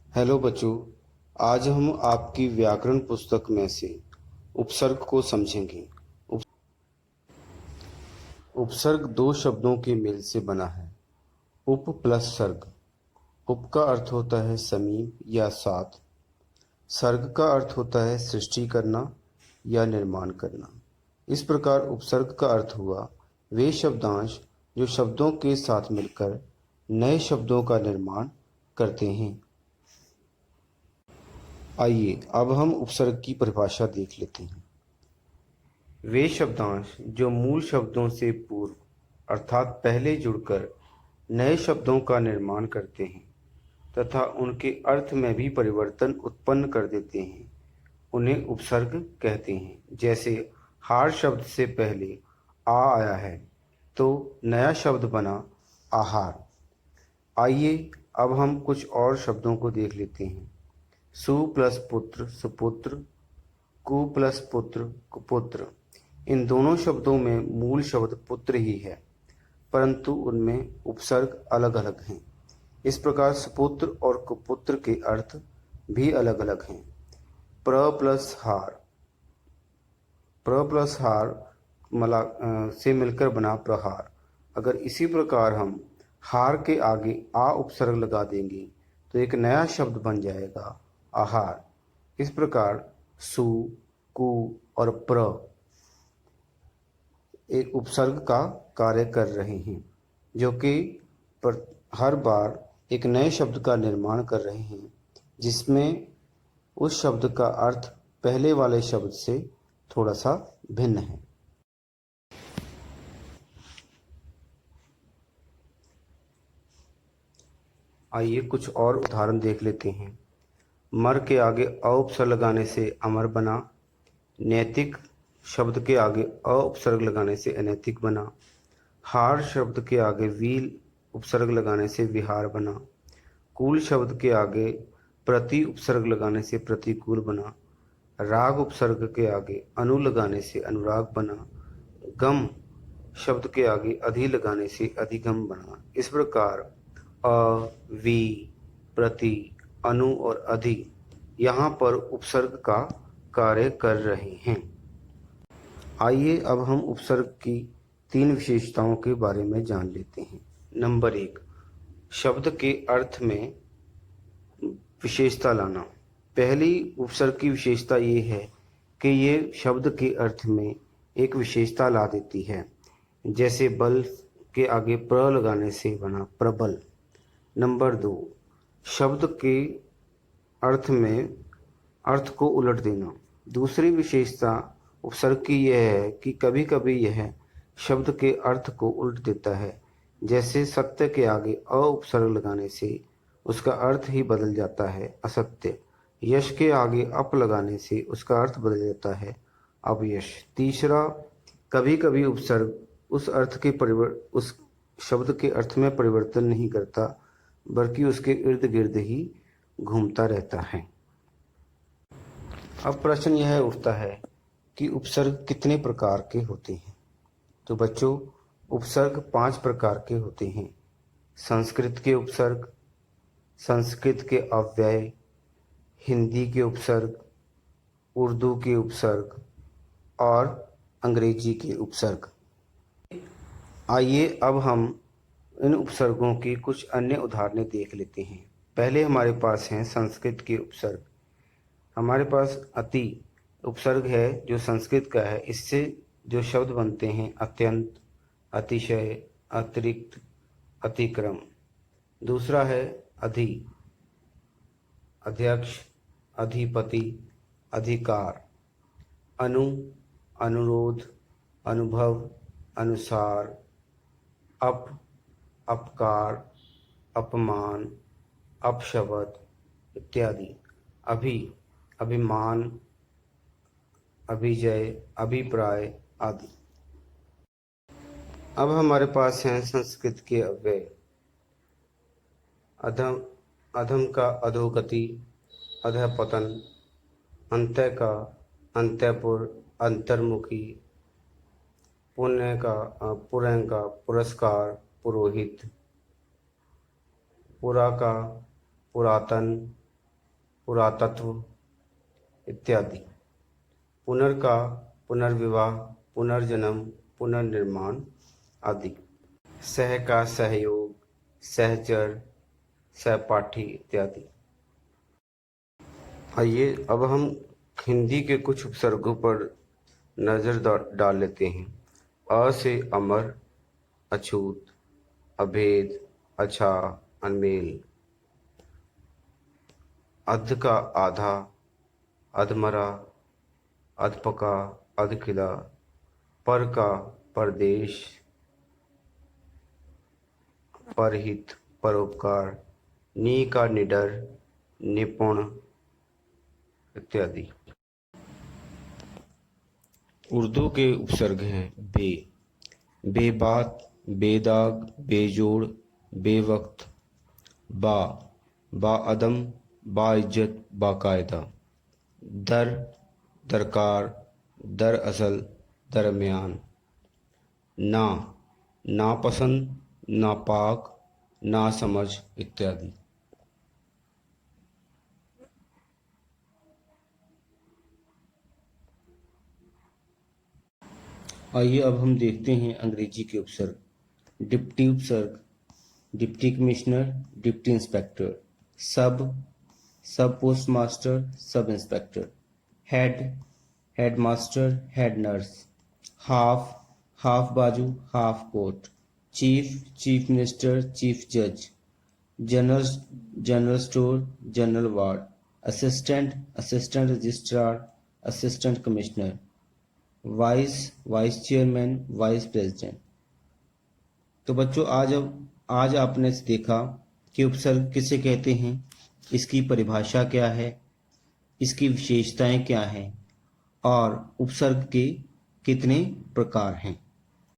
Hello बच्चों। आज हम आपकी व्याकरण पुस्तक में से उपसर्ग को समझेंगे। उप, उपसर्ग दो शब्दों के मेल से बना है। उप प्लस सर्ग। उप का अर्थ होता है समीप या साथ। सर्ग का अर्थ होता है सृष्टि करना या निर्माण करना। इस प्रकार उपसर्ग का अर्थ हुआ वे शब्दांश जो शब्दों के साथ मिलकर नए शब्दों का निर्माण करते हैं। आइए अब हम उपसर्ग की परिभाषा देख लेते हैं। वे शब्दांश जो मूल शब्दों से पूर्व अर्थात पहले जुड़कर नए शब्दों का निर्माण करते हैं तथा उनके अर्थ में भी परिवर्तन उत्पन्न कर देते हैं, उन्हें उपसर्ग कहते हैं। जैसे हार शब्द से पहले आ आया है तो नया शब्द बना आहार। आइए अब हम कुछ और शब्दों को देख लेते हैं। सु प्लस पुत्र सुपुत्र, कु प्लस पुत्र कुपुत्र। इन दोनों शब्दों में मूल शब्द पुत्र ही है, परंतु उनमें उपसर्ग अलग अलग हैं। इस प्रकार सुपुत्र और कुपुत्र के अर्थ भी अलग अलग हैं। प्र प्लस हार, प्र प्लस हार से मिलकर बना प्रहार। अगर इसी प्रकार हम हार के आगे आ उपसर्ग लगा देंगे तो एक नया शब्द बन जाएगा आहार। इस प्रकार सु, कु और प्र एक उपसर्ग का कार्य कर रहे हैं, जो कि हर बार एक नए शब्द का निर्माण कर रहे हैं, जिसमें उस शब्द का अर्थ पहले वाले शब्द से थोड़ा सा भिन्न है। आइए कुछ और उदाहरण देख लेते हैं। मर के आगे अ उपसर्ग लगाने से अमर बना। नैतिक शब्द के आगे अ उपसर्ग लगाने से अनैतिक बना। हार शब्द के आगे वील उपसर्ग लगाने से विहार बना। कूल शब्द के आगे प्रति उपसर्ग लगाने से प्रतिकूल बना। राग उपसर्ग के आगे अनु लगाने से अनुराग बना। गम शब्द के आगे अधि लगाने से अधिगम बना। इस प्रकार अ, वी, प्रति, अनु और अधि यहाँ पर उपसर्ग का कार्य कर रहे हैं। आइए अब हम उपसर्ग की तीन विशेषताओं के बारे में जान लेते हैं। नंबर एक, शब्द के अर्थ में विशेषता लाना। पहली उपसर्ग की विशेषता ये है कि ये शब्द के अर्थ में एक विशेषता ला देती है। जैसे बल के आगे प्र लगाने से बना प्रबल। नंबर दो, शब्द के अर्थ में अर्थ को उलट देना। दूसरी विशेषता उपसर्ग की यह है कि कभी कभी यह शब्द के अर्थ को उलट देता है। जैसे सत्य के आगे अ उपसर्ग लगाने से उसका अर्थ ही बदल जाता है असत्य। यश के आगे अप लगाने से उसका अर्थ बदल जाता है अपयश। तीसरा, कभी कभी उपसर्ग उस शब्द के अर्थ में परिवर्तन नहीं करता, बल्कि उसके इर्द गिर्द ही घूमता रहता है। अब प्रश्न यह उठता है कि उपसर्ग कितने प्रकार के होते हैं। तो बच्चों, उपसर्ग 5 प्रकार के होते हैं। संस्कृत के उपसर्ग, संस्कृत के अव्यय, हिंदी के उपसर्ग, उर्दू के उपसर्ग और अंग्रेजी के उपसर्ग। आइए अब हम इन उपसर्गों की कुछ अन्य उदाहरणें देख लेते हैं। पहले हमारे पास हैं संस्कृत के उपसर्ग। हमारे पास अति उपसर्ग है जो संस्कृत का है। इससे जो शब्द बनते हैं अत्यंत, अतिशय, अतिरिक्त, अतिक्रम। दूसरा है अधि, अध्यक्ष, अधिपति, अधिकार। अनु, अनुरोध, अनुभव, अनुसार। अप, अपकार, अपमान, अपशब्द इत्यादि। अभि, अभिमान, अभिजय, अभिप्राय आदि। अब हमारे पास हैं संस्कृत के अव्यय। अधम, अधम का अधोगति, अधःपतन। अंत्य का अंत्यपुर, अंतर्मुखी। पुण्य का पुरस्कार, पुरोहित। पुरा का पुरातन, पुरातत्व इत्यादि। पुनर् का पुनर्विवाह, पुनर्जन्म, पुनर्निर्माण आदि। सह का सहयोग, सहचर, सहपाठी इत्यादि। आइए अब हम हिंदी के कुछ उपसर्गों पर नज़र डाल लेते हैं। अ से अमर, अछूत, अभेद, अच्छा, अनमेल। अध का आधा, अधमरा, अधपका, अधखिला। पर का परदेश, परहित, परोपकार। नी का निडर, निपुण इत्यादि। उर्दू के उपसर्ग हैं बे, बेबात, बेदाग, बेजोड़, बेवक्त। बा, बाअदम, बाइज्जत, बाकायदा। दर, दरकार, दरअसल, दरमियान। ना, नापसंद, नापाक, नासमझ इत्यादि। आइए अब हम देखते हैं अंग्रेजी के उपसर्ग। डिप्टी उपसर्ग, deputy commissioner, deputy inspector. Sub, sub post master, sub inspector. Head, head master, head nurse. Half, half बाजू, half coat. Chief, chief minister, chief जज। General, general store, general ward. Assistant, assistant registrar, assistant commissioner. Vice, vice chairman, vice president. तो बच्चों आज आपने देखा कि उपसर्ग किसे कहते हैं, इसकी परिभाषा क्या है, इसकी विशेषताएं क्या हैं और उपसर्ग के कितने प्रकार हैं।